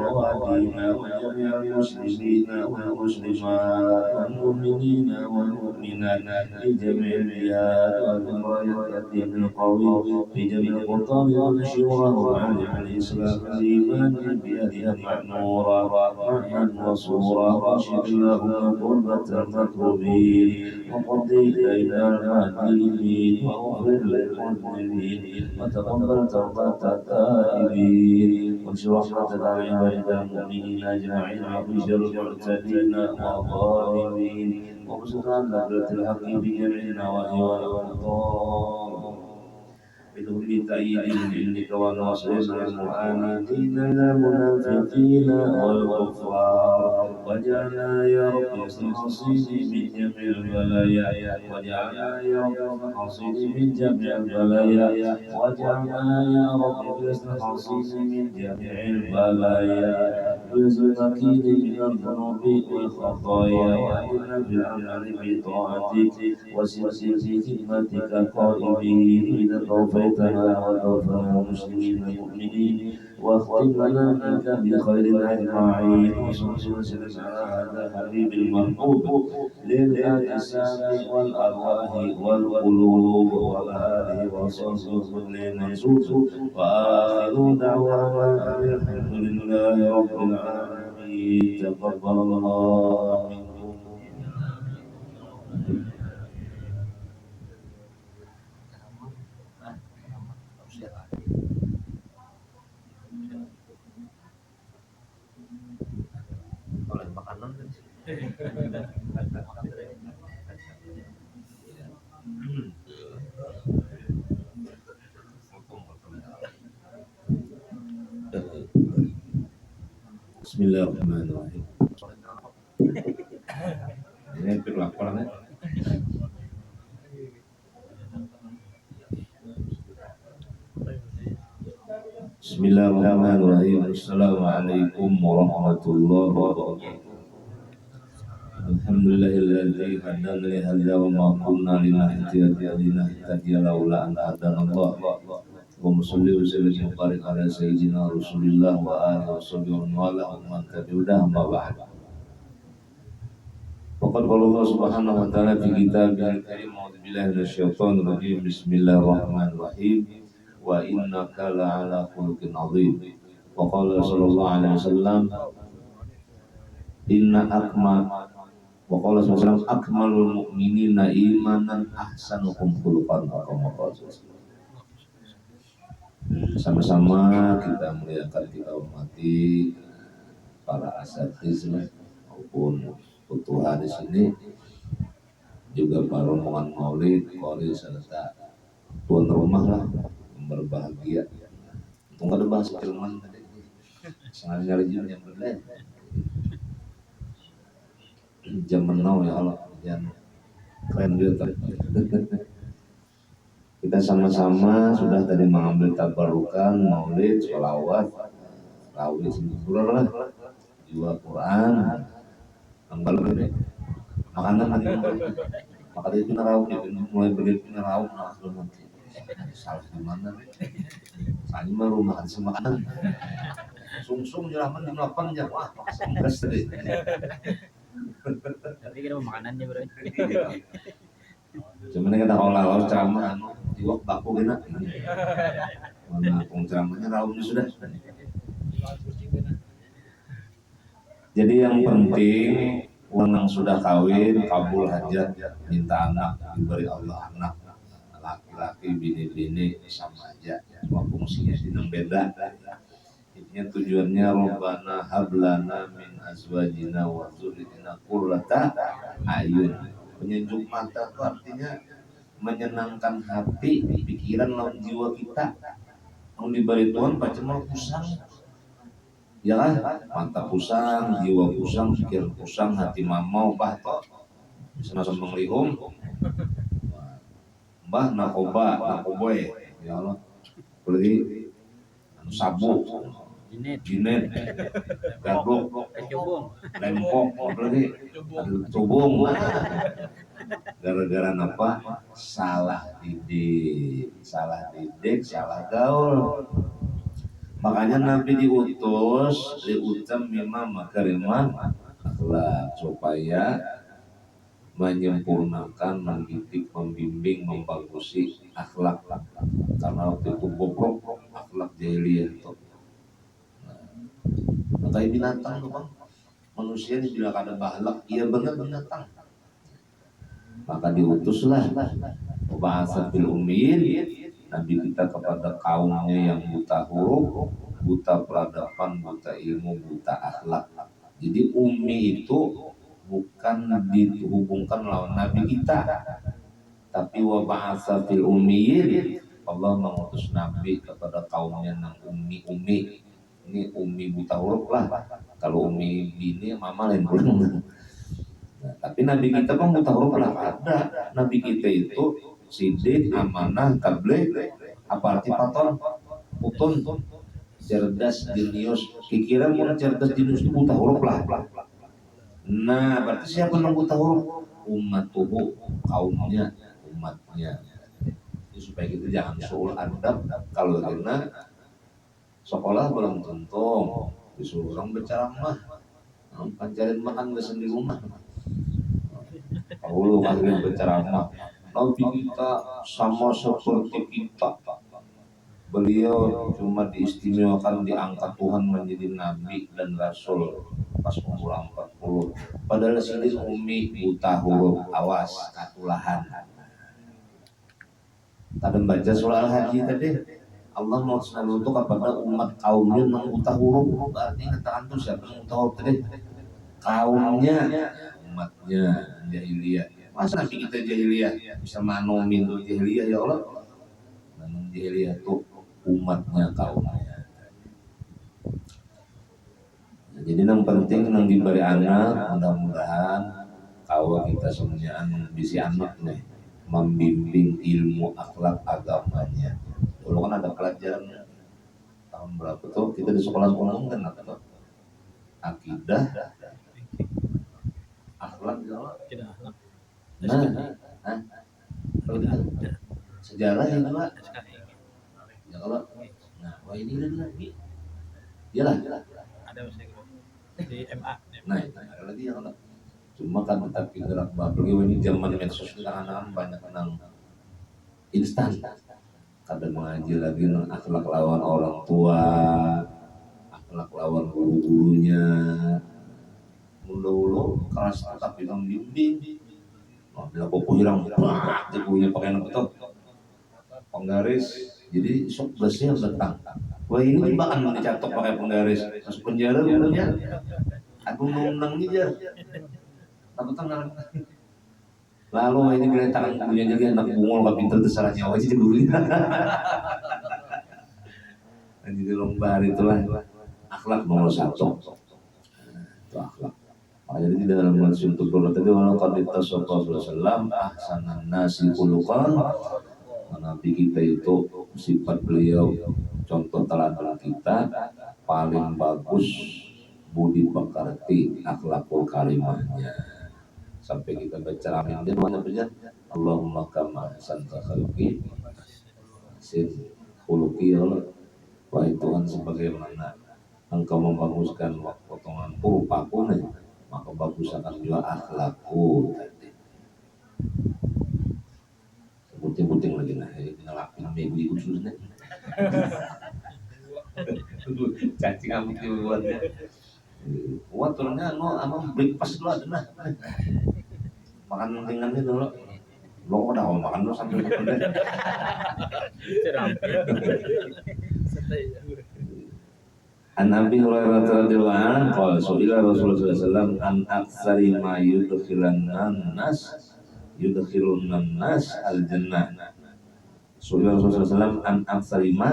ووالدينا وجميع المسلمين والمسلمات والمؤمنين والمؤمنات في جميع البلاد وبراية الدين القوي في جميع القطار والشورى ومعالم الإسلام الإيمان بأهلها معمورا معنى وصورا واشف اللهم قربة المكروبين وقضي إلينا المهديين واغفر للمذنبين وتقبل توبة التائبين وانشر رحمتك على عبادك المؤمنين أجمعين وبشر المعتدين والظالمين وابسط عنا الحق في جميع النواحي والأقطار بدون تأييد من عندك ونصرنا المعاندين المنافقين والكفار واجعلنا يا رب حصين من جميع البلايا واجعلنا يا رب حصين من جميع البلايا واجعلنا يا رب حصين من جميع البلايا وزكيني من الذنوب والخطايا وأجعلنا بالعمل بطاعتك وسلسل في خدمتك قائمين إذا توفيتنا وتوفنا المسلمين المؤمنين واختم لنا منك بخير أجمعين وصل وسلم على هذا الحبيب المحبوب للأجسام والأرواح والقلوب وآله وصحبه كل منسوب وآخر دعوانا أن الحمد لله رب العالمين تقبل الله منكم. Oleh makanan Bismillahirrahmanirrahim. Ini hampir lapar nih. Bismillahirrahmanirrahim. Assalamualaikum warahmatullahi wabarakatuh. Alhamdulillahilladzi hadana li hadza wa ma kunna linahtadiya laula an hadana Allah. Wa salli wa sallim wa barik ala sayyidina Rasulillah wa alihi wa sahbihi wa man tabi'ahum amma ba'd. Faqad qala Allah subhanahu wa ta'ala fi kitabihi al-karim a'udzu billahi minasyaitonir rajim. Bismillahirrahmanirrahim. Wa innaka la'ala khuluqin 'adzim. Wa qala sallallahu alaihi wasallam inna wa qala sallallahu akmalul mu'minina imanan ahsanuhum khuluqan. Sama-sama kita muliakan, kita hormati para asatiz maupun ketua di sini, juga para rombongan maulid, qori serta tuan rumah lah yang berbahagia. Untung ada bahasa Jerman tadi, sangat nyari yang berlain. Zaman now ya Allah, yang keren juga. Kita sama-sama sudah tadi mengambil tabarukan, maulid, sholawat, rawih, sempurna, jiwa Quran, ambal ini, makanan nanti, makanya itu narawih, mulai begitu narawih, nanti salah di mana? Saya baru makan semakan, sungsung jelaman di mapan ya, wah, senggas tadi. Tapi kita makanannya bro. Cuman kita olah ceramah, jiwak baku kena. Mana pun ceramahnya rawuhnya sudah. Jadi yang penting orang yang sudah kawin, kabul hajat, minta anak, diberi Allah anak, laki-laki, bini-bini sama aja, cuma fungsinya sedang beda. Intinya tujuannya Rabbana hablana min azwajina wa dzurriyyatina qurrata ayun. Penyejuk mata itu artinya menyenangkan hati, pikiran lawan jiwa kita. Mau diberi Tuhan pacem pusang, ya kan? Mata pusang, jiwa pusang, pikiran pusang, hati mamau bahto, bisa langsung menglihum. Mbah nakoboy, ya Allah, beli sabu, jinet, gabuk, lempok, apalagi cubung. Gara-gara apa? Salah didik, salah gaul. Makanya Nabi diutus liutam mimma makarimah akhlak supaya menyempurnakan, mendidik, membimbing, membagusi akhlak. Karena waktu itu bobrok akhlak jahiliyah itu. Nah, kayak binatang tuh bang, manusia dibilang ada bahlak, iya benar binatang. Maka diutuslah bahasa fil ummiyin Nabi kita kepada kaumnya yang buta huruf, buta peradaban, buta ilmu, buta akhlak. Jadi ummi itu bukan dihubungkan lawan Nabi kita, tapi wa ba'atsa fil ummiyin Allah mengutus Nabi kepada kaumnya yang ummi. Ini ummi buta huruf lah. Kalau ummi bini mama lain pulang. Nah, tapi Nabi kita kan buta huruf lah ada. Nabi kita itu sidik, amanah, tabligh, apa arti paton, utun, cerdas, jenius. Pikiran orang cerdas jenius itu buta huruf lah. Nah, berarti siapa yang buta huruf? Ummatuhu, kaumnya, umatnya. Jadi supaya kita jangan suul adab. Kalau karena sekolah belum tentu disuruh orang berceramah, pancarin makan gak di rumah. Kalau akhirnya berceramah, Nabi kita sama seperti kita. Beliau cuma diistimewakan, diangkat Tuhan menjadi Nabi dan Rasul pas umur 40. Padahal sini umi buta huruf, awas katulahan. Tadi baca surah Al-Haji tadi, Allah mau selalu untuk kepada umat kaumnya yang buta huruf. Berarti kata antum siapa yang buta huruf tadi? Kaumnya, umatnya jahiliyah. Masa Nabi kita jahiliyah bisa manomin tuh jahiliyah ya Allah? Namun jahiliyah tuh umatnya, kaumnya. Nah, jadi yang penting yang diberi anak, mudah-mudahan kalau kita semuanya bisa anak nih membimbing ilmu akhlak agamanya. Dulu kan ada pelajaran tahun berapa tuh kita di sekolah umum kan apa tuh? Akidah, akhlak, sejarah ya Pak. Ya kalau, nah, wah ini udah lagi, iyalah. Ada di MA. Nah, ada lagi ya kalau. Cuma kan tapi gerak beliau ini zaman medsos anak-anak banyak menang instan. Kadang mengaji lagi akhlak lawan orang tua, akhlak lawan guru-gurunya. Mulu-mulu keras tapi membimbing. Nah, bila popo hilang, ibunya pakai apa tuh? Penggaris. Jadi sok bersih betang. Wah ini bahkan dicatok pakai penggaris. Masuk penjara gurunya. Aku menang dia. Apa tengah? Lalu ini kelihatan gurunya jadi anak bungol gak pintar terserah nyawa aja gurunya. Jadi lomba itulah akhlak nomor 1. Itu akhlak. Jadi di dalam hadis untuk berkata tadi walau qadita sallallahu alaihi wasallam ahsanan nasi khuluqan. Nabi kita itu sifat beliau contoh teladan kita paling bagus budi pekerti akhlakul karimahnya. Sampai kita berceramah dia mana punya Allahumma kama ahsanta khalqi sin khuluqi wa Tuhan sebagaimana engkau membaguskan potongan rupaku nih maka bagus akan juga akhlakku tadi. Puting-puting lagi nah ini ngelapin baby khususnya. Cacing amat dibuatnya. Wah turunnya no breakfast dulu ada nah. Makan ringannya dulu. Lo udah mau makan dulu sambil makan. An Abi Hurairah radhiyallahu anhu qala su'ila Rasulullah sallallahu alaihi wasallam an aktsari ma yudkhilun nas al jannah. Su'ila Rasulullah sallallahu alaihi wasallam an aktsari ma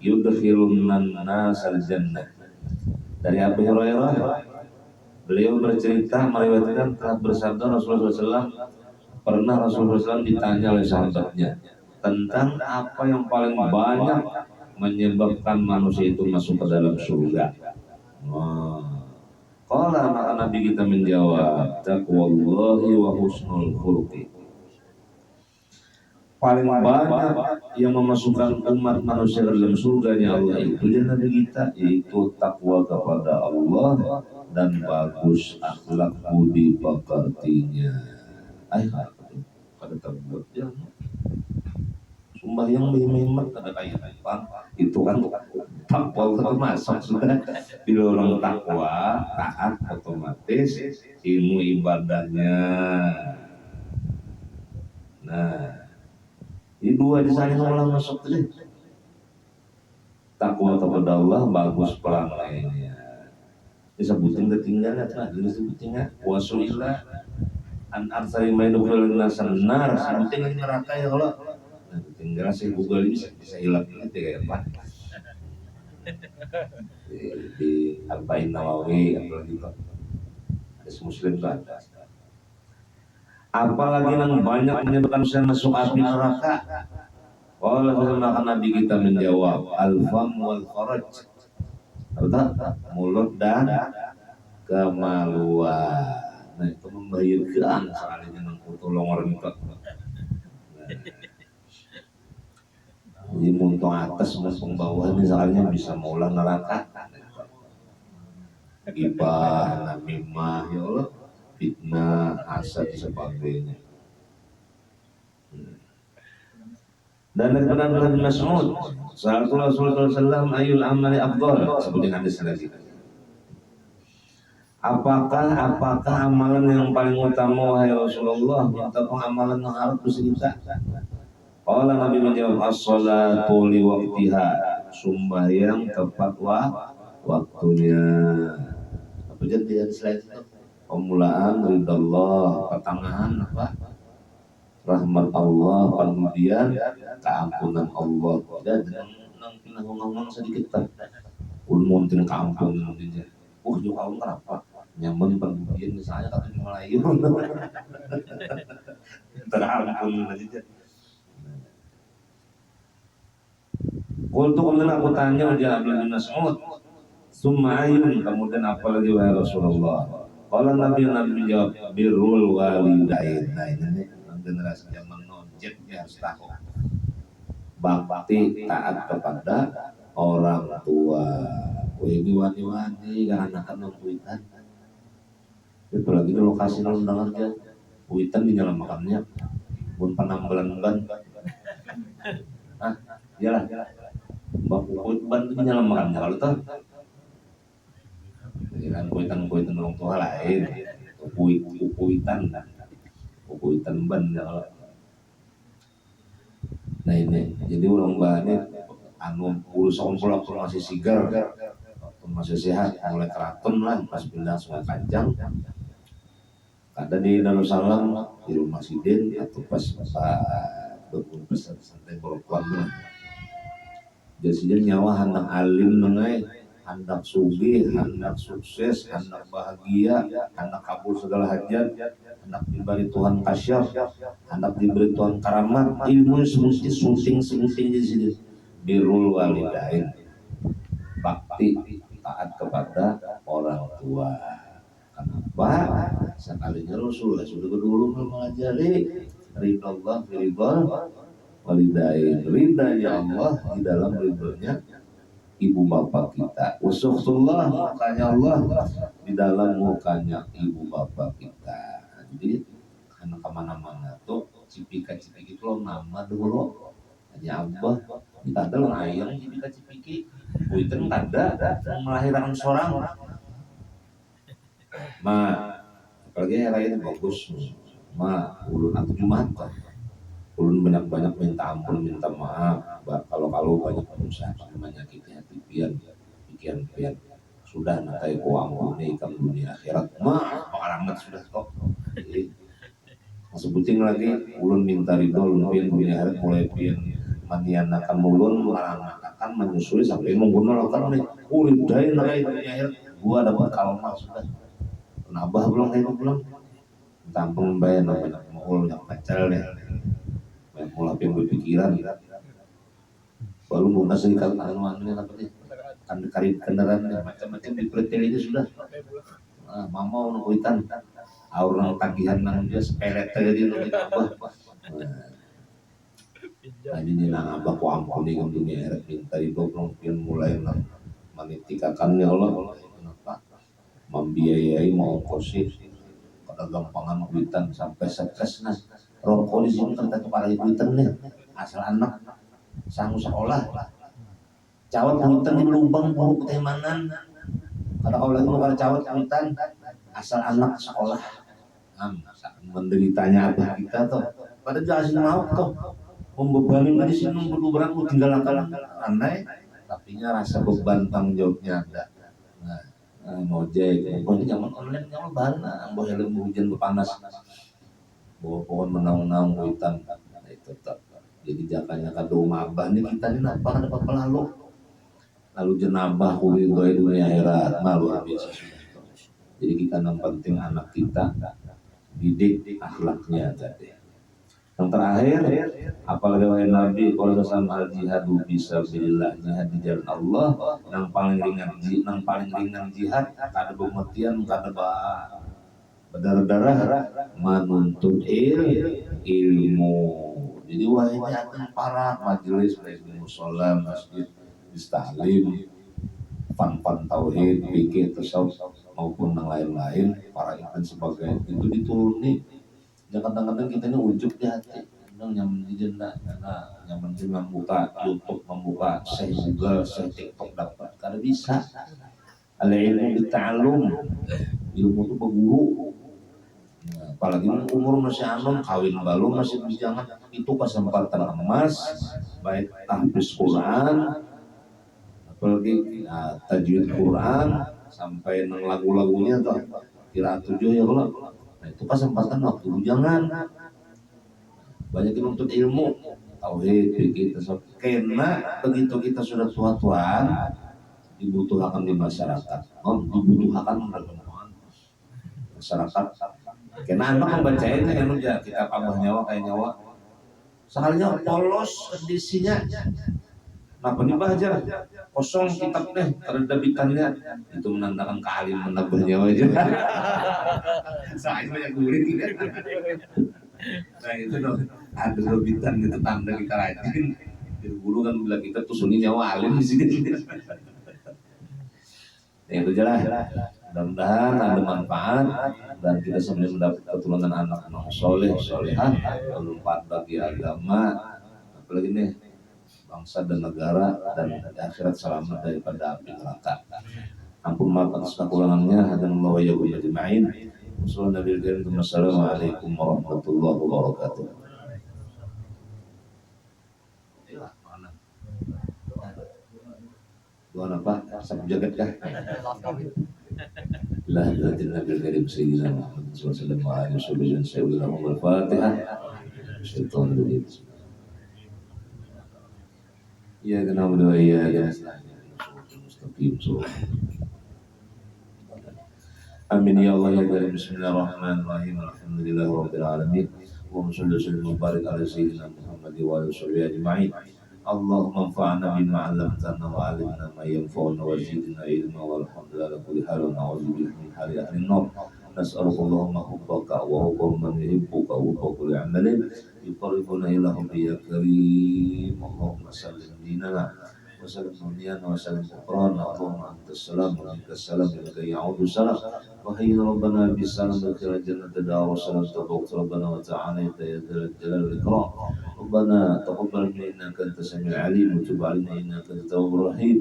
yudkhilun nas al jannah. Dari Abi Hurairah beliau bercerita meriwayatkan telah bersabda Rasulullah SAW pernah Rasulullah SAW ditanya oleh sahabatnya tentang apa yang paling banyak menyebabkan manusia itu masuk ke dalam surga. Qala maka Nabi kita menjawab taqwallahi wa husnul khuluqi. paling banyak yang memasukkan umat manusia dalam surganya Allah itu jangan kita, yaitu takwa kepada Allah dan bagus akhlak budi pekertinya. Ayo pada terbuat ya sembahyang hemat ada kayak apa itu kan takwa termasuk sudah di orang takwa taat otomatis ilmu ibadahnya. Nah ini dua disaling ulang masuk tuh takwa kepada Allah bagus pelan lainnya disebutin ketinggalan lah disebutinnya wasuilah an arsari maidul nasan nar sebutin lagi neraka ya Allah. Nah, tinggal sih Google ini bisa hilang ini kayak apa di Arba'in Nawawi atau gitu hadis Muslim tuh ada. Apalagi yang banyak menyebabkan saya masuk api neraka. Oleh karena Nabi kita menjawab al-fam wal faraj, mulut dan kemaluan. Nah itu membahayakan sekali dengan tolong orang itu. Jadi muntung atas muntung bawah ini soalnya bisa maulah neraka. Gibah, namimah, ya Allah, fitnah, hasad dan sebagainya. Dan daripada Ibnu Mas'ud, sallallahu Rasulullah sallallahu ayul amali afdal, sebutin hadis lagi. Apakah amalan yang paling utama wahai Rasulullah atau amalan yang harus kita? Qala Nabi menjawab as-shalatu li waqtiha, sembahyang tepat waktunya. Apa jadi selain itu? Pemulaan ridallah, pertengahan apa? Rahmat Allah, kemudian keampunan Allah. Dan ngomong sedikit tak, ulmuntin keampunan dia. Juga Allah kenapa? Nyaman perbudian misalnya kata di Melayu. Terampun aja. Waktu kemudian aku tanya dia Abdullah bin Mas'ud, summa ayun, kemudian apa lagi wahai Rasulullah? Kalau Nabi menjawab birrul walidain. Nah ini generasi zaman nonjet dia harus tahu bakti taat kepada orang tua. Ini wani-wani kan anak-anak kuitan. Itu lagi di lokasi undangan aja. Kuitan dinyalakannya. Pun penambalan ban. Ah, iyalah. Kuit ban itu dinyalakannya kalau tuh. Jangan kuitan orang tua lain. Kuitan ban kalau. Nah ini, jadi orang bahannya anu puluh masih sigar. Masih sehat, mulai keraton lah pas pindah Sungai Panjang. Ada di Darussalam di rumah Sidin atau pas berpesan santai berkuat lah. Jadi Sidin nyawa hendak alim nengai, hendak sugih, hendak sukses, hendak bahagia, hendak kabul segala hajat, hendak diberi Tuhan kasyaf, hendak diberi Tuhan karamat, ilmu sunting di sini. Birrul walidain, bakti taat kepada orang tua. Kenapa? Sekalinya Rasulullah sudah dulu mengajari ridha Allah fi ridha walidain, ridhanya Allah di dalam ridhonya ibu bapak kita. Usukhullah, mukanya Allah di dalam mukanya ibu bapak kita. Jadi karena kemana-mana tuh cipika-cipiki itu nama dulu hanya Abah kita adalah ayam cipika-cipiki itu ada melahirkan seorang apalagi era ini bagus ulun atau Jumat ulun banyak-banyak minta ampun minta maaf kalau banyak berusaha menyakiti hati pikiran sudah nakai ku ampuni ikam dunia akhirat pengarangat sudah kok sebutin lagi ulun minta ridho ulun pian dunia akhirat mulai pian manianakan ulun akan menyusui sampai menggunakan ulidain nakai dunia akhirat gua dapat kalma sudah nabah belum tampung bayar banyak mengul yang pacar deh banyak mulai yang berpikiran baru lunas di kalangan apa nih kan karir kendaraan macam-macam di pretel ini sudah mama nukuitan orang tagihan nang dia sepele tadi nunggu apa Jadi dina abah ku ampuni kan dunia akhirat minta ridho mungkin mulai menitikakannya Allah kenapa membiayai mau ongkosin pada gampangan kuitan sampai sekes nah rokok di sini kan kepala kuitan nih asal anak sanggup sekolah cawat kuitan di lubang buruk ketemanan kada kau lagi mau cawat kuitan asal anak sekolah menderitanya abah kita tuh pada jelasin mau tuh membebani di sini berat lu tinggal akan aneh tapi rasa beban tanggung jawabnya ada nah ngojek ini zaman online zaman bana bawa helm hujan panas bawa pohon menang-menang hutan itu tetap jadi jakanya kado mabah nih kita ini apa ada apa lalu jenabah kulit dunia akhirat malu biasa jadi kita yang penting anak kita didik akhlaknya tadi. Yang terakhir, apalagi wahai Nabi, kalau sama al jihadu fisabilillah jihad di jalan Allah, yang paling ringan jihad, kada pematian, kada berdarah-darah, menuntut ilmu. Jadi wahai akan para majelis, musola, masjid, istahlim, fan tauhid, fikih, tasawuf maupun yang lain-lain, para ikhwan sebagai itu dituruni. Ya kadang-kadang kita ini ujub di hati, kadang nyaman di jenda, karena nyaman di membuka YouTube, membuka saya Google, saya TikTok dapat, kada bisa. Al ilmu bita'alum, ilmu itu berguru. Nah, apalagi umur masih anom, kawin baru masih jangan itu kesempatan emas, baik tahfiz Quran, apalagi tajwid Quran, sampai nang lagu-lagunya tuh kira 7 ya Allah. Nah, itu kesempatan waktu jangan banyak menuntut ilmu tauhid fikih tasawuf karena begitu kita sudah tua-tuaan dibutuhkan di masyarakat dibutuhkan masyarakat karena anak membacain kan udah kita tambah nyawa kayak nyawa soalnya polos kondisinya kenapa dibaca kosong kitabnya terdebitannya itu menandakan kealim menambah nyawa aja saya banyak guling nah itu dong ada rebitan itu tanda kita rajin guru kan bilang kita tuh sunyi nyawa alim di sini ya itu jelas mudah-mudahan ada manfaat dan kita semua mendapat keturunan anak-anak solehah bermanfaat bagi agama apalagi nih bangsa dan negara dan akhirat selamat daripada api neraka. Ampun maaf atas kekurangannya dan Allah ya Allah ajma'in. Wassalamualaikum warahmatullahi wabarakatuh. Doa apa? Sabu jagat kah? La ilaha illallah Nabi Sayyidina Muhammad sallallahu alaihi wasallam. Al-Fatihah. Syaitan rajim. Ya na'budu wa iyyaka nasta'in. Amin ya Allah ya Karim. Bismillahirrahmanirrahim. Alhamdulillahirabbil alamin. Wa sallallahu wa barik ala sayyidina Muhammad wa alihi washabihi ajma'in. Allahumma anfa'na bima 'allamtana wa 'allimna ma yanfa'una wa zidna ilma walhamdulillah ala kulli hal wa na'udzu bika min hali ahli an-nar. نسألك اللهم حبك وحب من يحبك وحب كل عمل يقربنا إلى حبك يا كريم. اللهم سلم ديننا وسلم دنيانا وسلم أخرانا. اللهم أنت السلام ومنك السلام إليك يعود السلام. وحينا ربنا بالسلام ادخل الجنة دار السلام تبارك ربنا وتعالى يا ذا الجلال والإكرام. ربنا تقبل منا إنك أنت السميع العليم وتب علينا إنك أنت التواب الرحيم.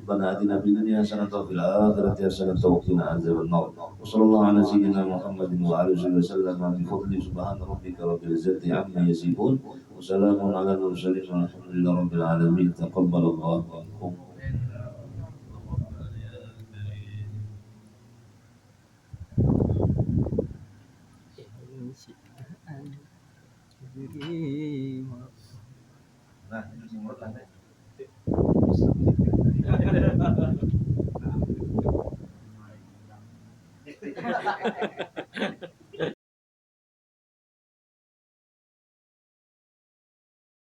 ربنا آتنا في الدنيا حسنة وفي الآخرة حسنة وقنا عذاب النار. وصلى الله على سيدنا محمد وعلى آله وسلم بفضل سبحان ربك رب العزة عما يصفون وسلام على المرسلين والحمد لله رب العالمين. تقبل الله منكم. Nah, ini menurut Anda.